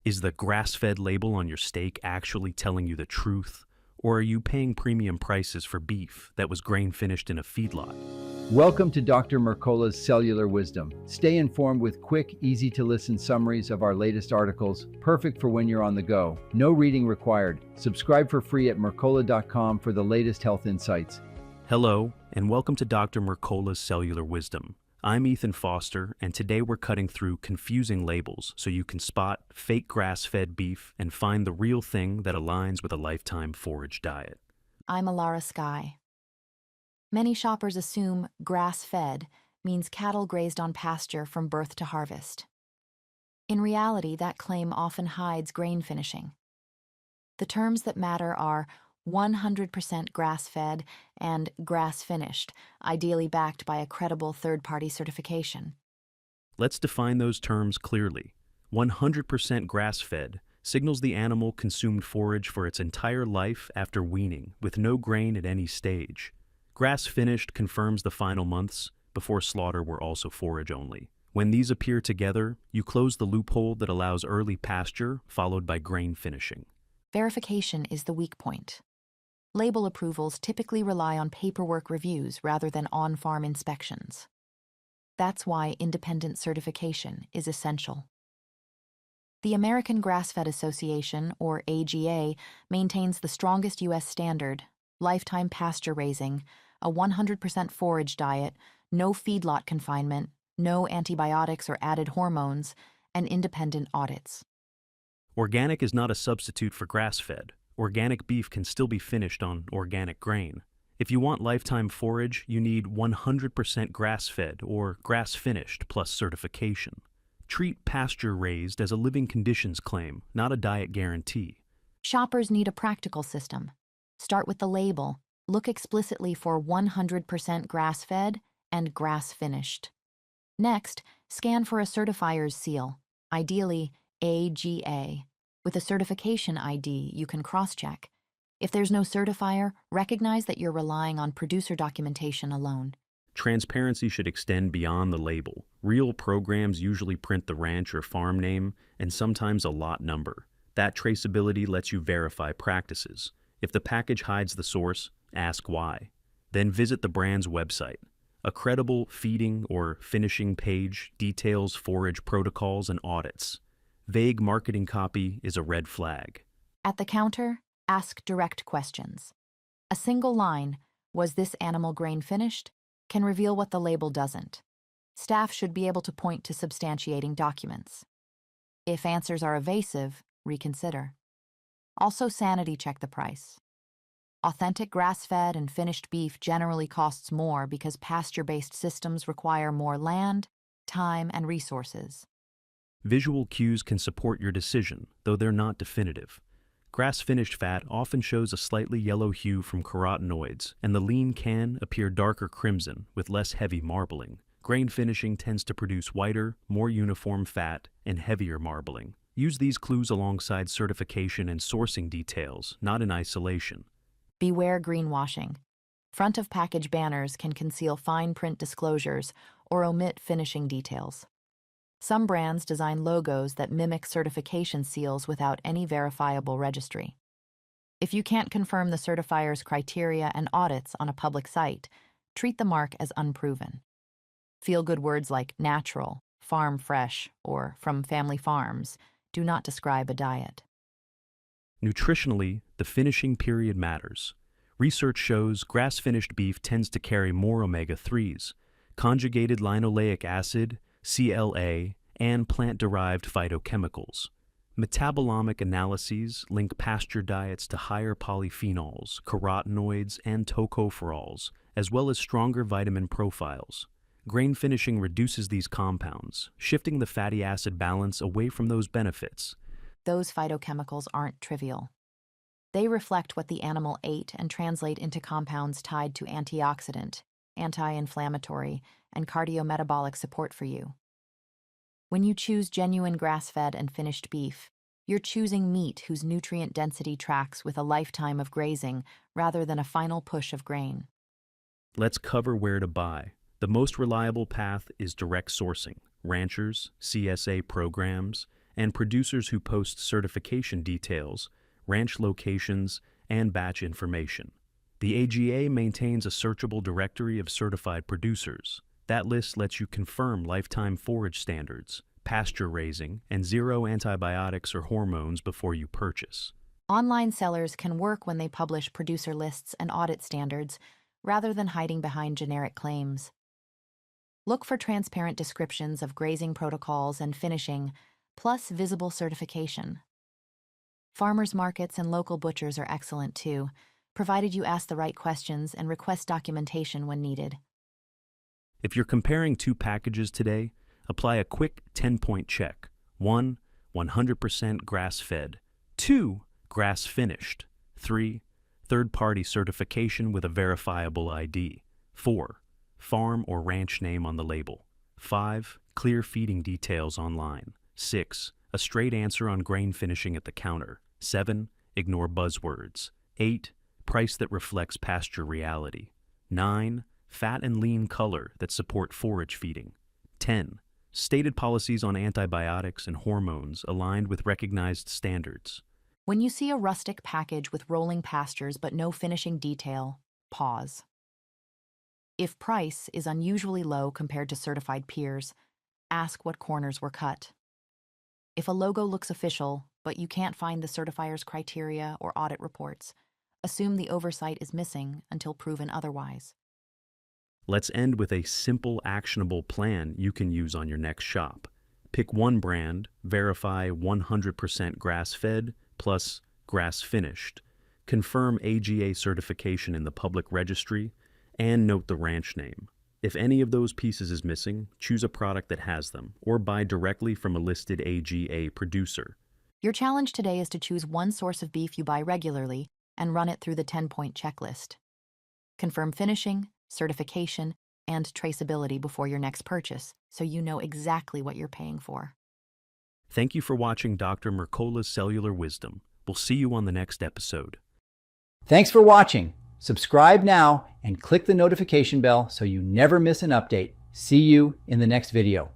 Is the grass-fed label on your steak actually telling you the truth? Or are you paying premium prices for beef that was grain-finished in a feedlot? Welcome to Dr. Mercola's Cellular Wisdom. Stay informed with quick, easy-to-listen summaries of our latest articles, perfect for when you're on the go. No reading required. Subscribe for free at mercola.com for the latest health insights. Hello, and welcome to Dr. Mercola's Cellular Wisdom. I'm Ethan Foster, and today we're cutting through confusing labels so you can spot fake grass-fed beef and find the real thing that aligns with a lifetime forage diet. I'm Alara Sky. Many shoppers assume grass-fed means cattle grazed on pasture from birth to harvest. In reality, that claim often hides grain finishing. The terms that matter are 100% grass-fed and grass-finished, ideally backed by a credible third-party certification. Let's define those terms clearly. 100% grass-fed signals the animal consumed forage for its entire life after weaning, with no grain at any stage. Grass-finished confirms the final months before slaughter were also forage only. When these appear together, you close the loophole that allows early pasture followed by grain finishing. Verification is the weak point. Label approvals typically rely on paperwork reviews rather than on-farm inspections. That's why independent certification is essential. The American Grass-Fed Association, or AGA, maintains the strongest U.S. standard: lifetime pasture raising, a 100% forage diet, no feedlot confinement, no antibiotics or added hormones, and independent audits. Organic is not a substitute for grass-fed. Organic beef can still be finished on organic grain. If you want lifetime forage, you need 100% grass-fed or grass-finished plus certification. Treat pasture-raised as a living conditions claim, not a diet guarantee. Shoppers need a practical system. Start with the label. Look explicitly for 100% grass-fed and grass-finished. Next, scan for a certifier's seal, ideally AGA. With a certification ID, you can cross-check. If there's no certifier, recognize that you're relying on producer documentation alone. Transparency should extend beyond the label. Real programs usually print the ranch or farm name and sometimes a lot number. That traceability lets you verify practices. If the package hides the source, ask why. Then visit the brand's website. A credible feeding or finishing page details forage protocols and audits. Vague marketing copy is a red flag. At the counter, ask direct questions. A single line, "Was this animal grain finished?" can reveal what the label doesn't. Staff should be able to point to substantiating documents. If answers are evasive, reconsider. Also sanity check the price. Authentic grass-fed and finished beef generally costs more because pasture-based systems require more land, time, and resources. Visual cues can support your decision, though they're not definitive. Grass-finished fat often shows a slightly yellow hue from carotenoids, and the lean can appear darker crimson with less heavy marbling. Grain finishing tends to produce whiter, more uniform fat and heavier marbling. Use these clues alongside certification and sourcing details, not in isolation. Beware greenwashing. Front-of-package banners can conceal fine print disclosures or omit finishing details. Some brands design logos that mimic certification seals without any verifiable registry. If you can't confirm the certifier's criteria and audits on a public site, treat the mark as unproven. Feel-good words like natural, farm fresh, or from family farms do not describe a diet. Nutritionally, the finishing period matters. Research shows grass-finished beef tends to carry more omega-3s, conjugated linoleic acid, CLA, and plant-derived phytochemicals. Metabolomic analyses link pasture diets to higher polyphenols, carotenoids, and tocopherols, as well as stronger vitamin profiles. Grain finishing reduces these compounds, shifting the fatty acid balance away from those benefits. Those phytochemicals aren't trivial. They reflect what the animal ate and translate into compounds tied to antioxidant, anti-inflammatory, and cardiometabolic support for you. When you choose genuine grass-fed and finished beef, you're choosing meat whose nutrient density tracks with a lifetime of grazing rather than a final push of grain. Let's cover where to buy. The most reliable path is direct sourcing, ranchers, CSA programs, and producers who post certification details, ranch locations, and batch information. The AGA maintains a searchable directory of certified producers. That list lets you confirm lifetime forage standards, pasture raising, and zero antibiotics or hormones before you purchase. Online sellers can work when they publish producer lists and audit standards, rather than hiding behind generic claims. Look for transparent descriptions of grazing protocols and finishing, plus visible certification. Farmers markets and local butchers are excellent too, provided you ask the right questions and request documentation when needed. If you're comparing two packages today, apply a quick 10-point check. 1. 100% grass-fed. 2. Grass-finished. 3. Third-party certification with a verifiable ID. 4. Farm or ranch name on the label. 5. Clear feeding details online. 6. A straight answer on grain finishing at the counter. 7. Ignore buzzwords. 8. Price that reflects pasture reality. 9. Fat and lean color that support forage feeding. 10. Stated policies on antibiotics and hormones aligned with recognized standards. When you see a rustic package with rolling pastures but no finishing detail, pause. If price is unusually low compared to certified peers, ask what corners were cut. If a logo looks official, but you can't find the certifier's criteria or audit reports, assume the oversight is missing until proven otherwise. Let's end with a simple, actionable plan you can use on your next shop. Pick one brand, verify 100% grass-fed plus grass-finished, confirm AGA certification in the public registry, and note the ranch name. If any of those pieces is missing, choose a product that has them, or buy directly from a listed AGA producer. Your challenge today is to choose one source of beef you buy regularly and run it through the 10-point checklist. Confirm finishing, certification, and traceability before your next purchase, so you know exactly what you're paying for. Thank you for watching Dr. Mercola's Cellular Wisdom. We'll see you on the next episode. Thanks for watching. Subscribe now and click the notification bell so you never miss an update. See you in the next video.